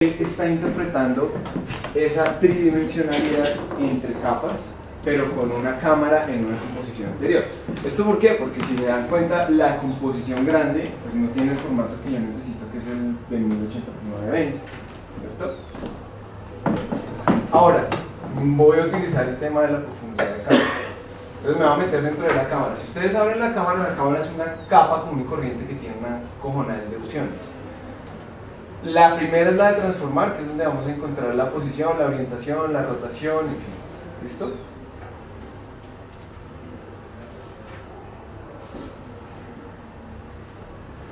Él está interpretando esa tridimensionalidad entre capas, pero con una cámara en una composición anterior. ¿Esto por qué? Porque si se dan cuenta, la composición grande pues no tiene el formato que yo necesito, que es el de 1080x920, ¿cierto? Ahora, voy a utilizar el tema de la profundidad de cámara. Entonces me voy a meter dentro de la cámara. Si ustedes abren la cámara es una capa común y corriente que tiene una cojonal de opciones. La primera es la de transformar, que es donde vamos a encontrar la posición, la orientación, la rotación, en fin. ¿Listo?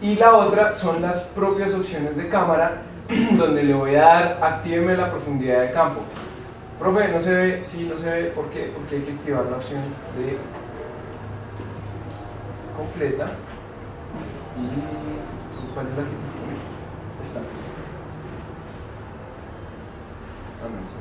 Y la otra son las propias opciones de cámara, donde le voy a dar, actíveme la profundidad de campo. Profe, no se ve, sí, no se ve, ¿por qué? Porque hay que activar la opción de completa. ¿Y cuál es la que se pone? Esta. Ah, no, sí.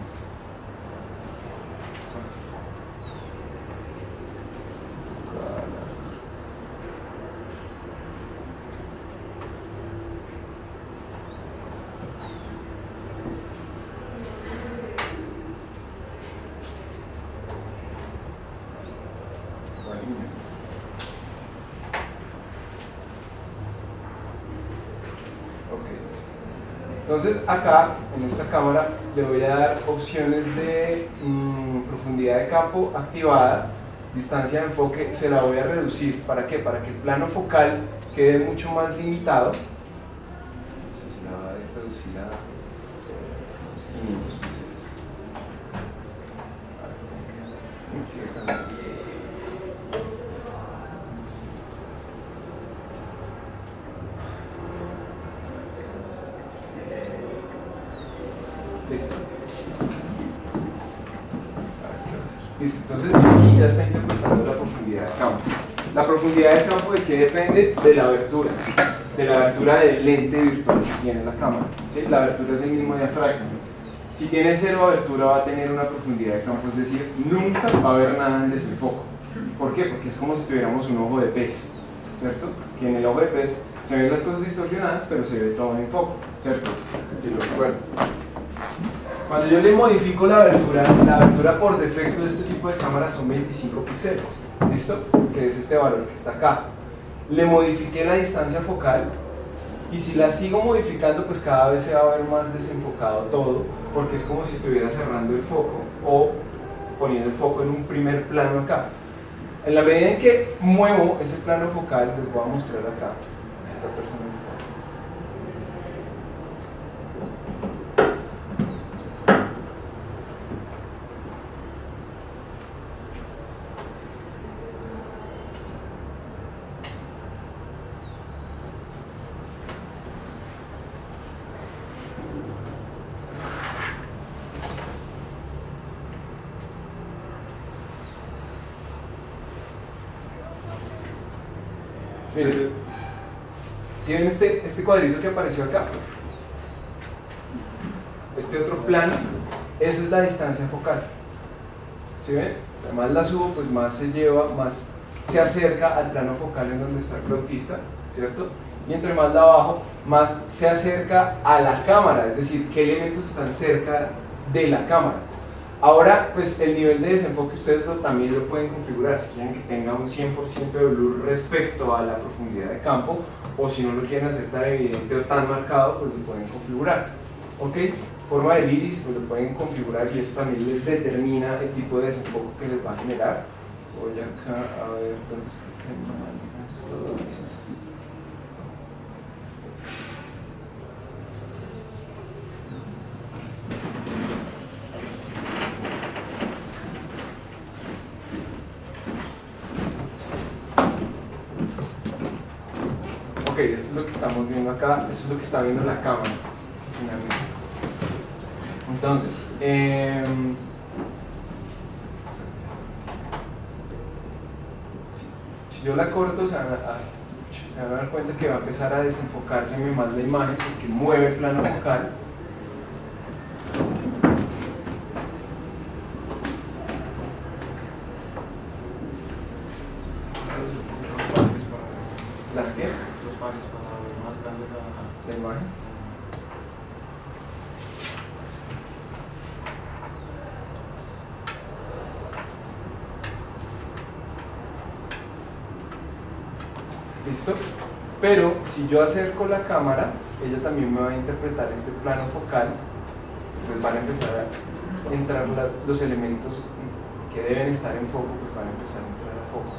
Entonces acá, en esta cámara, le voy a dar opciones de profundidad de campo activada, distancia de enfoque, se la voy a reducir. ¿Para qué? Para que el plano focal quede mucho más limitado. No sé si la voy a reducir a 500 píxeles. Sí, está bien. Listo. Listo, entonces aquí ya está interpretando la profundidad de campo. La profundidad de campo, ¿de qué depende? De la abertura del lente virtual que tiene la cámara. ¿Sí? La abertura es el mismo diafragma. Si tiene cero abertura va a tener una profundidad de campo, es decir, nunca va a haber nada en desenfoco. ¿Por qué? Porque es como si tuviéramos un ojo de pez, ¿cierto? Que en el ojo de pez se ven las cosas distorsionadas, pero se ve todo en foco, ¿cierto? Si lo recuerdo. Cuando yo le modifico la abertura por defecto de este tipo de cámaras son 25 píxeles, ¿listo? Que es este valor que está acá. Le modifiqué la distancia focal y si la sigo modificando, pues cada vez se va a ver más desenfocado todo, porque es como si estuviera cerrando el foco o poniendo el foco en un primer plano acá. En la medida en que muevo ese plano focal, les voy a mostrar acá esta persona. Miren, si ven este cuadrito que apareció acá, este otro plano, esa es la distancia focal. ¿Sí ven? Además la subo, pues más se lleva, más se acerca al plano focal en donde está el flautista, ¿cierto? Y entre más la bajo, más se acerca a la cámara, es decir, qué elementos están cerca de la cámara. Ahora, pues el nivel de desenfoque ustedes también lo pueden configurar si quieren que tenga un 100% de blur respecto a la profundidad de campo, o si no lo quieren hacer tan evidente o tan marcado, pues lo pueden configurar. ¿Ok? Forma del iris, pues lo pueden configurar y eso también les determina el tipo de desenfoque que les va a generar. Voy acá a ver dónde es que se manejan todos estos. Ok, esto es lo que estamos viendo acá, esto es lo que está viendo la cámara finalmente. Entonces, si yo la corto, se van a dar cuenta que va a empezar a desenfocarse más la imagen porque mueve el plano focal. ¿Las qué? Los pares para ver más grande la La imagen. ¿Listo? Pero si yo acerco la cámara, ella también me va a interpretar este plano focal, pues van a empezar a entrar los elementos que deben estar en foco, pues van a empezar a entrar a foco.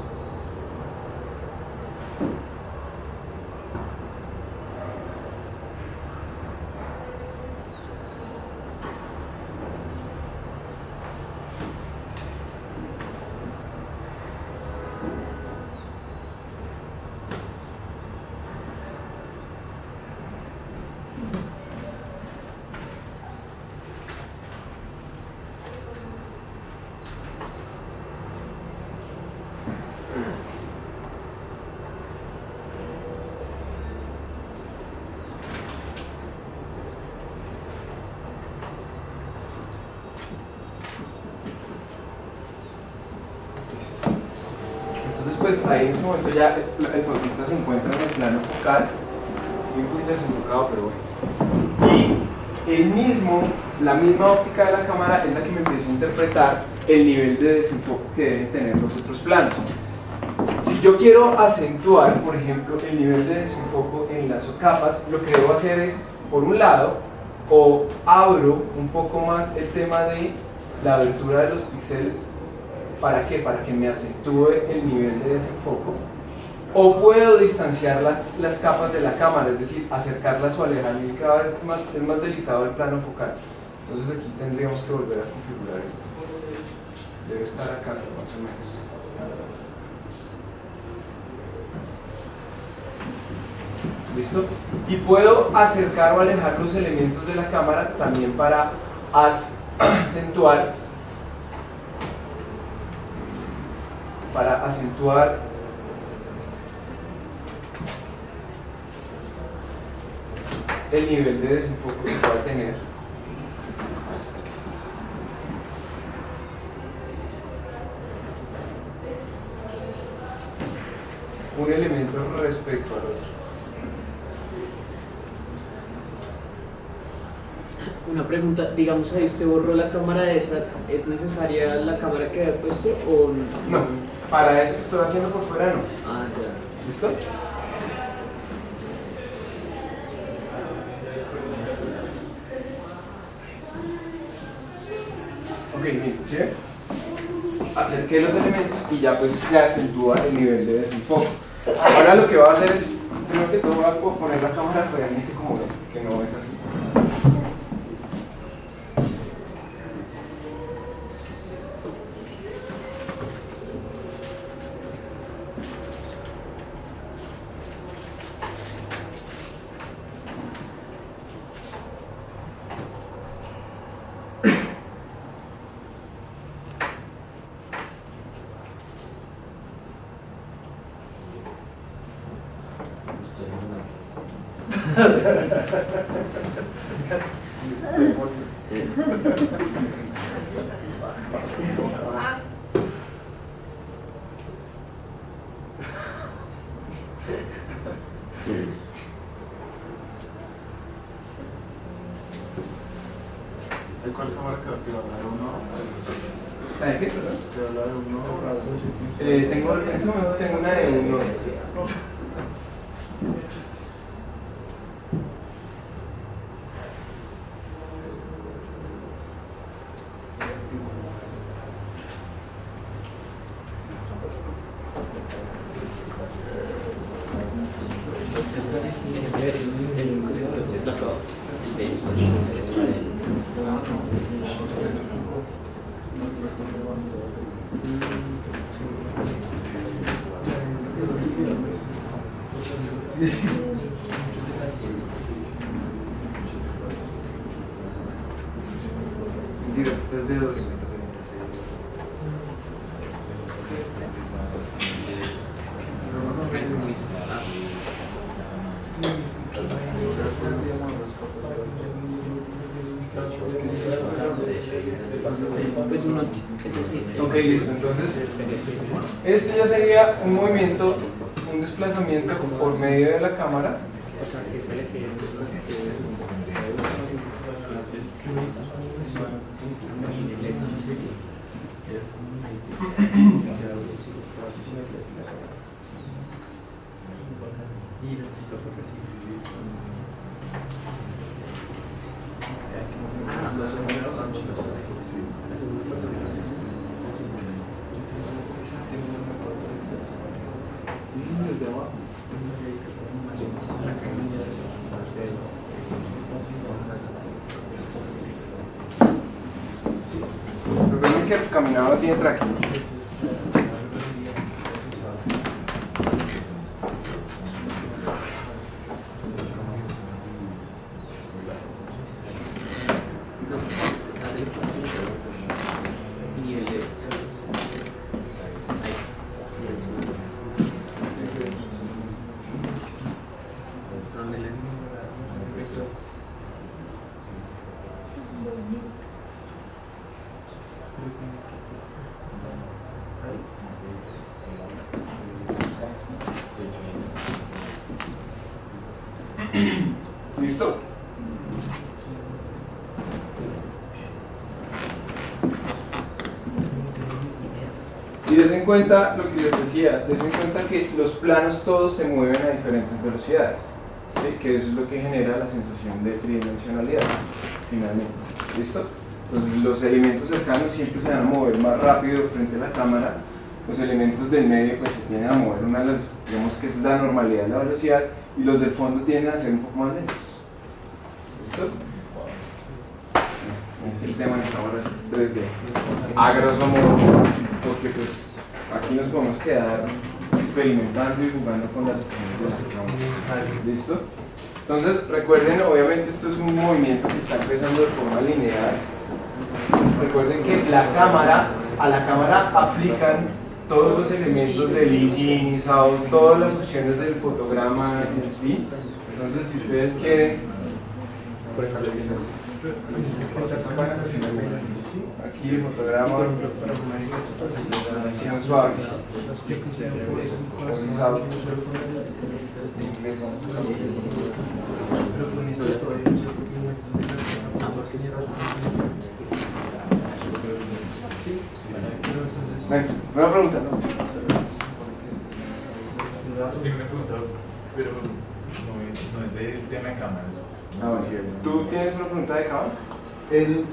Pues ahí en este momento ya el fotista se encuentra en el plano focal, sigue un poquito desenfocado, pero bueno. Y la misma óptica de la cámara es la que me empieza a interpretar el nivel de desenfoque que deben tener los otros planos. Si yo quiero acentuar, por ejemplo, el nivel de desenfoco en las capas, lo que debo hacer es, por un lado, o abro un poco más el tema de la abertura de los píxeles. ¿Para qué? Para que me acentúe el nivel de desenfoco. O puedo distanciar las capas de la cámara, es decir, acercarlas o alejarlas, y cada vez es más delicado el plano focal. Entonces aquí tendríamos que volver a configurar esto. Debe estar acá, más o menos. ¿Listo? Y puedo acercar o alejar los elementos de la cámara también para acentuar el nivel de desenfoque que va a tener. Un elemento respecto al otro. Una pregunta, digamos ahí usted borró la cámara de esa, ¿es necesaria la cámara que había puesto o no? No, para eso que estoy haciendo por fuera no. Ah, ya. ¿Listo? Ok, bien, ¿sí? Acerqué los elementos y ya pues se acentúa el nivel de desenfoque. Ahora lo que va a hacer es, primero que todo, voy a poner la cámara realmente como es, que no es así. ¿Cuál cámara que activa? ¿La de uno? ¿La de qué, perdón? ¿La de uno? En este momento tengo una de 1. Mentiras, 3 dedos. Ok, listo. Entonces, este ya sería un movimiento, un desplazamiento por medio de la cámara. Desde abajo. Recuerden que el caminado no tiene tracking. ¿Listo? Y des en cuenta lo que les decía, des en cuenta que los planos todos se mueven a diferentes velocidades, ¿sí? Que eso es lo que genera la sensación de tridimensionalidad, finalmente. ¿Listo? Entonces los elementos cercanos siempre se van a mover más rápido frente a la cámara, los elementos del medio pues se tienden a mover una de las, digamos que es la normalidad de la velocidad, y los del fondo tienden a ser un poco más lentos. ¿Listo? Ese es el tema de cámaras 3D. A grosso modo, porque pues aquí nos podemos quedar experimentando y jugando con las opciones de las cámaras. ¿Listo? Entonces recuerden, obviamente esto es un movimiento que está empezando de forma lineal. Recuerden que a la cámara aplican todos los elementos del easy in, easy out, todas las opciones del fotograma, en fin. Entonces si ustedes quieren, aquí el fotograma, así muy suave, easy out. Bueno, buena pregunta, ¿no? Tengo una pregunta, pero no es de tema de cámaras. Bueno. ¿Tú tienes una pregunta de cámaras?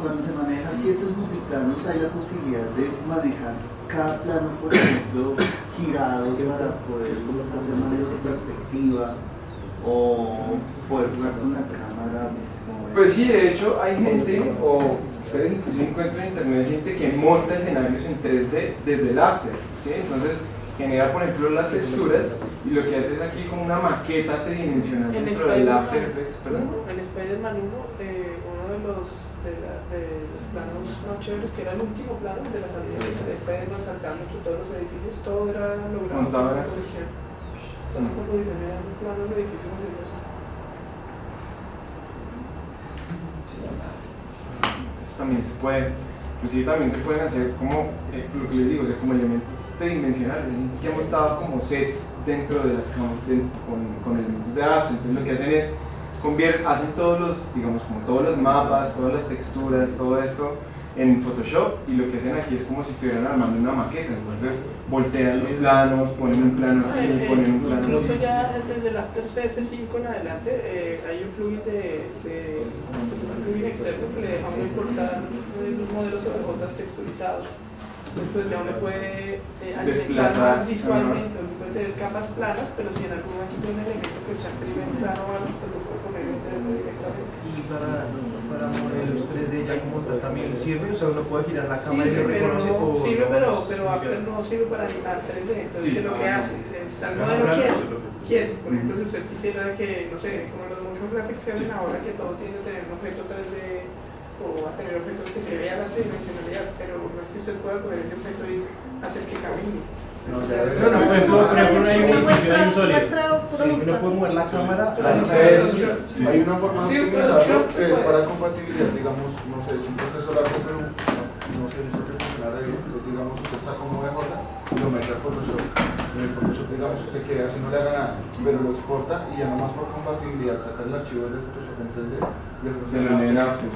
Cuando se maneja así esos multiplanos, hay la posibilidad de manejar cada plano, por ejemplo, girado para poder hacer manejo de perspectiva o poder jugar con la cámara. Pues sí, de hecho hay gente, o ustedes inclusive encuentran en internet gente que monta escenarios en 3D desde el After, ¿sí? Entonces genera por ejemplo las texturas y lo que hace es aquí como una maqueta tridimensional dentro del After Effects. ¿Perdón? En Spider-Man 1, uno de los planos más chéveres, que era el último plano de la salida de Spider-Man saltando entre todos los edificios, todo era logrado Montado con en composición. Toda la composición eran planos de edificios así. Eso también se puede, inclusive también se pueden hacer como, lo que les digo, o sea, como elementos tridimensionales. Hay gente que ha montado como sets dentro de las cámaras con elementos de After. Entonces lo que hacen es hacen todos los, digamos, como todos los mapas, todas las texturas, todo esto en Photoshop, y lo que hacen aquí es como si estuvieran armando una maqueta. Entonces voltean los planos, ponen un plano así, ponen un plano Incluso así. ya desde el After CS5 en adelante hay un plugin un plugin externo que le deja uno importar los modelos OBJ texturizados. Entonces ya uno puede alimentar más visualmente, uno puede tener capas planas, pero si en algún momento tiene un elemento que está en primer plano o algo, pues lo puede poner en tercero directamente. Y para modelos 3D ya como tal también sirve, o sea, uno puede girar la cámara y lo Sirve, reconoce. sirve, pero After no sirve para animar 3D. Entonces, ¿qué es lo que hace? Al modelo quiere. Por ejemplo, si usted quisiera que, no sé, como los motion graphics se hacen ahora, que todo tiene que tener un objeto 3D o a tener objetos que se vean la tridimensionalidad, pero no es que usted pueda coger ese objeto y hacer que camine. No, por ejemplo, no hay un edificio, hay un sólido. Sí, uno puede mover la cámara. Hay una forma de optimizarlo que es para compatibilidad, digamos, no sé, es un proceso largo, pero no sé, esto que funcionara bien. Entonces, digamos, usted saca un OBJ y lo mete al Photoshop. En el Photoshop, digamos, usted quiere así no le haga nada, pero lo exporta y ya nomás por compatibilidad saca el archivo de Photoshop en 3D. Se lo leen After.